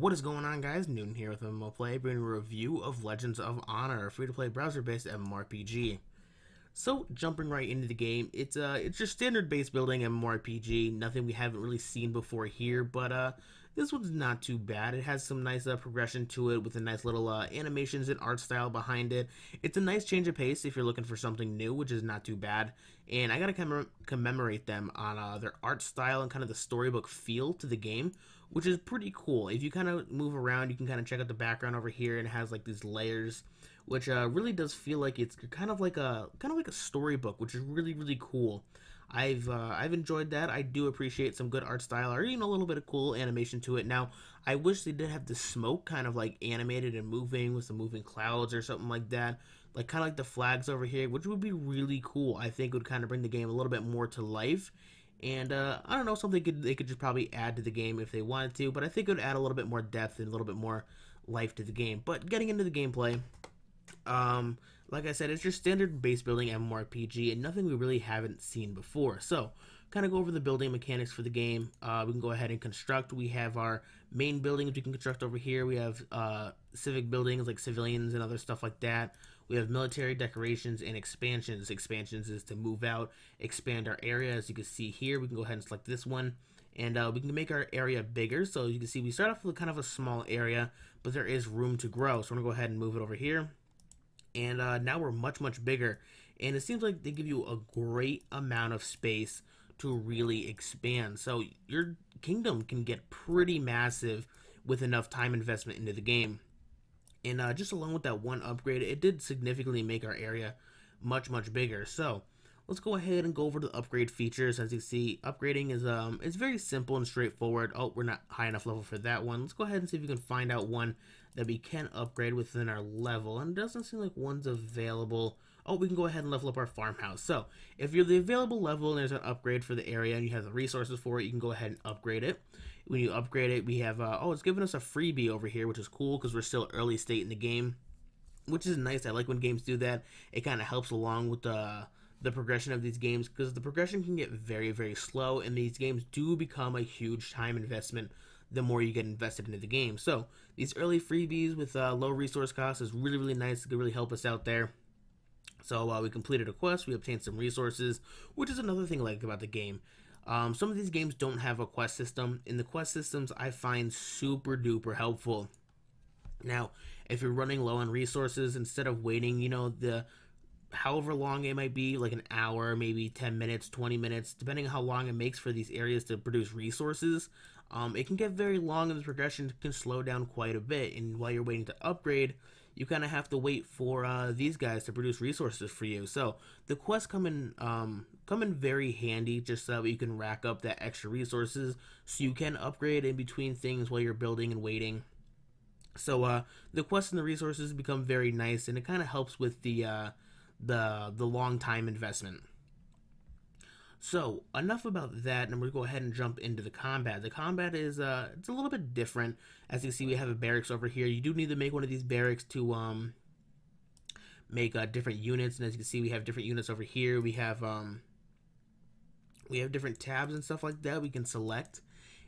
What is going on, guys? Newton here with MMORPG, bringing a review of Legends of Honor, a free-to-play browser-based MMORPG. So, jumping right into the game, it's your standard base building MMORPG, nothing we haven't really seen before here, but this one's not too bad. It has some nice progression to it with a nice little animations and art style behind it. It's a nice change of pace if you're looking for something new, which is not too bad. And I gotta commemorate them on their art style and kind of the storybook feel to the game, which is pretty cool. If you kind of move around, you can kind of check out the background over here, and it has like these layers, which really does feel like it's kind of like a storybook, which is really cool. I've enjoyed that. I do appreciate some good art style, or a little bit of cool animation to it. Now, I wish they did have the smoke kind of like animated and moving with some moving clouds or something like that, like kind of like the flags over here, which would be really cool. I think would kind of bring the game a little bit more to life. And I don't know, something they could just probably add to the game if they wanted to, but I think it would add a little bit more depth and a little bit more life to the game. But getting into the gameplay, like I said, it's your standard base building MMORPG and nothing we really haven't seen before. So, kind of go over the building mechanics for the game. We can go ahead and construct. We have our main buildings we can construct over here. We have civic buildings like civilians and other stuff like that. We have military decorations and expansions. Expansions is to move out, expand our area. As you can see here, we can go ahead and select this one. And we can make our area bigger. So you can see we start off with kind of a small area, but there is room to grow. So we're going to go ahead and move it over here. And now we're much bigger. And it seems like they give you a great amount of space to really expand. So your kingdom can get pretty massive with enough time investment into the game. And just along with that one upgrade, it did significantly make our area much bigger. So let's go ahead and go over the upgrade features. As you see, upgrading is it's very simple and straightforward. Oh, we're not high enough level for that one. Let's go ahead and see if we can find out one that we can upgrade within our level. And it doesn't seem like one's available. Oh, we can go ahead and level up our farmhouse. So if you're the available level and there's an upgrade for the area and you have the resources for it, you can go ahead and upgrade it. When you upgrade it, we have, oh, it's giving us a freebie over here, which is cool because we're still early state in the game, which is nice. I like when games do that. It kind of helps along with the progression of these games, because the progression can get very slow, and these games do become a huge time investment the more you get invested into the game. So these early freebies with low resource costs is really nice. It could really help us out there. So we completed a quest, we obtained some resources, which is another thing I like about the game. Some of these games don't have a quest system. In the quest systems, I find super duper helpful. Now, if you're running low on resources, instead of waiting, the however long it might be, like an hour, maybe 10 minutes, 20 minutes, depending on how long it makes for these areas to produce resources, it can get very long, and the progression can slow down quite a bit. And while you're waiting to upgrade, you kind of have to wait for these guys to produce resources for you. So the quests come in very handy, just so that you can rack up that extra resources, so you can upgrade in between things while you're building and waiting. So the quests and the resources become very nice, and it kind of helps with the long time investment. So enough about that, and we're going to go ahead and jump into the combat. The combat is it's a little bit different. As you can see, we have a barracks over here. You do need to make one of these barracks to make different units, and as you can see, we have different units over here. We have different tabs and stuff like that we can select,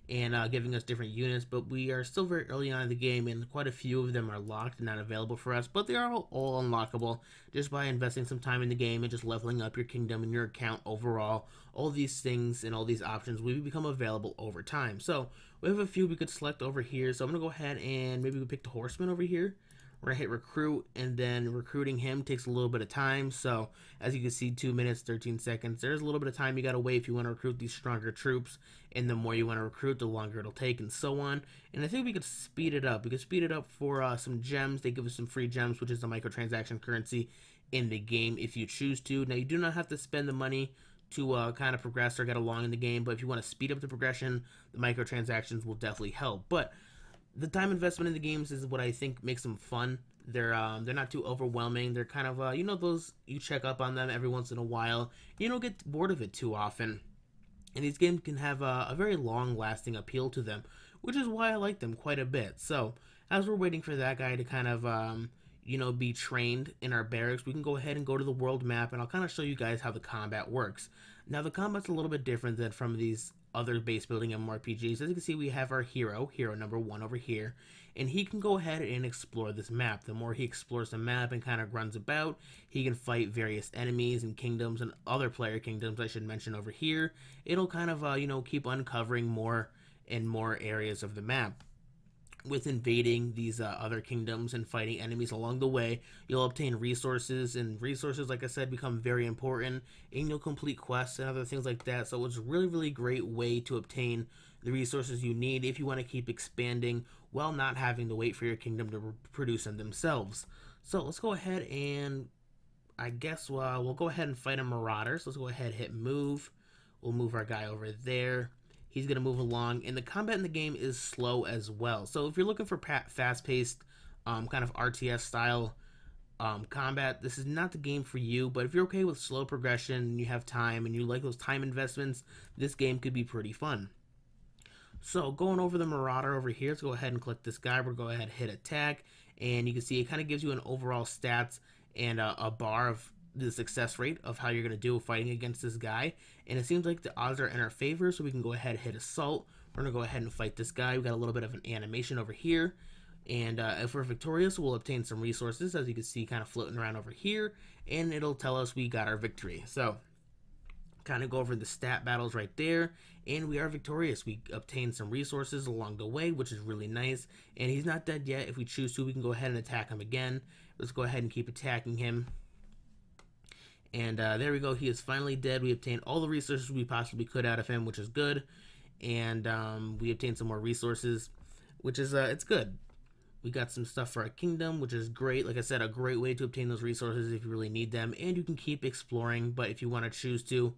and giving us different units, but we are still very early on in the game, and quite a few of them are locked and not available for us, but they are all unlockable just by investing some time in the game and just leveling up your kingdom and your account overall. All these things and all these options will become available over time. So we have a few we could select over here, so I'm going to go ahead and maybe we pick the horseman over here. We're going to hit recruit, and then recruiting him takes a little bit of time. So as you can see, 2 minutes 13 seconds. There's a little bit of time you got to wait if you want to recruit these stronger troops, and the more you want to recruit, the longer it'll take, and so on. And I think we could speed it up. We could speed it up for some gems. They give us some free gems, which is the microtransaction currency in the game if you choose to. Now, you do not have to spend the money to kind of progress or get along in the game, but if you want to speed up the progression, the microtransactions will definitely help. But the time investment in the games is what I think makes them fun. They're not too overwhelming. They're kind of those you check up on them every once in a while. You don't get bored of it too often, and these games can have a very long-lasting appeal to them, which is why I like them quite a bit. So as we're waiting for that guy to kind of be trained in our barracks, we can go ahead and go to the world map, and I'll kind of show you guys how the combat works. Now, the combat's a little bit different than from these other base building MMORPGs. As you can see, we have our hero number 1 over here, and he can go ahead and explore this map. The more he explores the map and kind of runs about, he can fight various enemies and kingdoms and other player kingdoms, I should mention over here. It'll kind of, you know, keep uncovering more and more areas of the map. With invading these other kingdoms and fighting enemies along the way, you'll obtain resources, and resources, like I said, become very important, and you'll complete quests and other things like that. So it's a really, really great way to obtain the resources you need if you want to keep expanding while not having to wait for your kingdom to produce them themselves. So let's go ahead and, I guess, we'll go ahead and fight a Marauder. So let's go ahead and hit move. We'll move our guy over there. He's going to move along, and the combat in the game is slow as well. So if you're looking for fast-paced, kind of RTS style combat, this is not the game for you. But if you're okay with slow progression and you have time and you like those time investments, this game could be pretty fun. So going over the Marauder over here, let's go ahead and click this guy. We'll go ahead and hit attack, and you can see it kind of gives you an overall stats and a bar of the success rate of how you're going to do fighting against this guy, and it seems like the odds are in our favor, so we can go ahead and hit assault. We're going to go ahead and fight this guy. We got a little bit of an animation over here, and if we're victorious, we'll obtain some resources, as you can see kind of floating around over here, and it'll tell us we got our victory. So kind of go over the stat battles right there, and we are victorious. We obtained some resources along the way, which is really nice, and he's not dead yet. If we choose to, we can go ahead and attack him again. Let's go ahead and keep attacking him. And there we go, he is finally dead. We obtained all the resources we possibly could out of him, which is good. And we obtained some more resources, which is, it's good. We got some stuff for our kingdom, which is great. Like I said, a great way to obtain those resources if you really need them. And you can keep exploring, but if you want to choose to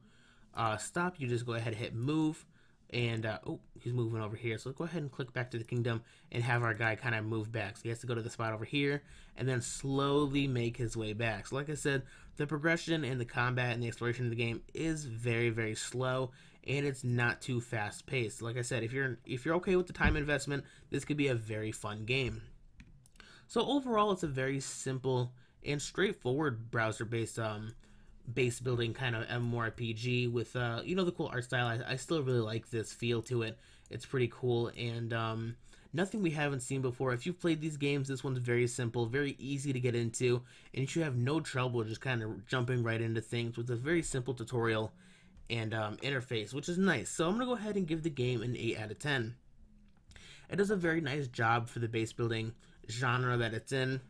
stop, you just go ahead and hit move. And, oh, he's moving over here. So let's go ahead and click back to the kingdom and have our guy kind of move back. So he has to go to the spot over here and then slowly make his way back. So like I said, the progression and the combat and the exploration of the game is very, very slow, and it's not too fast paced. Like I said, if you're okay with the time investment, this could be a very fun game. So overall, it's a very simple and straightforward browser-based base building kind of MMORPG with you know, the cool art style. I still really like this feel to it. It's pretty cool, and nothing we haven't seen before. If you've played these games, this one's very simple, very easy to get into, and you should have no trouble just kind of jumping right into things with a very simple tutorial and interface, which is nice. So I'm gonna go ahead and give the game an 8 out of 10. It does a very nice job for the base building genre that it's in.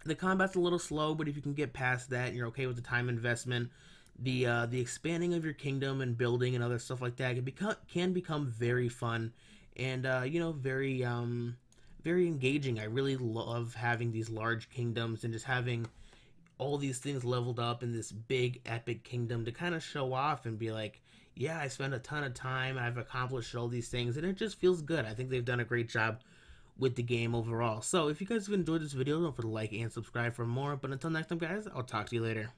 The combat's a little slow, but if you can get past that and you're okay with the time investment, the expanding of your kingdom and building and other stuff like that can become very fun and you know, very engaging. I really love having these large kingdoms and just having all these things leveled up in this big epic kingdom to kind of show off and be like, yeah, I spent a ton of time, I've accomplished all these things, and it just feels good. I think they've done a great job with the game overall. So if you guys have enjoyed this video, don't forget to like and subscribe for more. But until next time, guys, I'll talk to you later.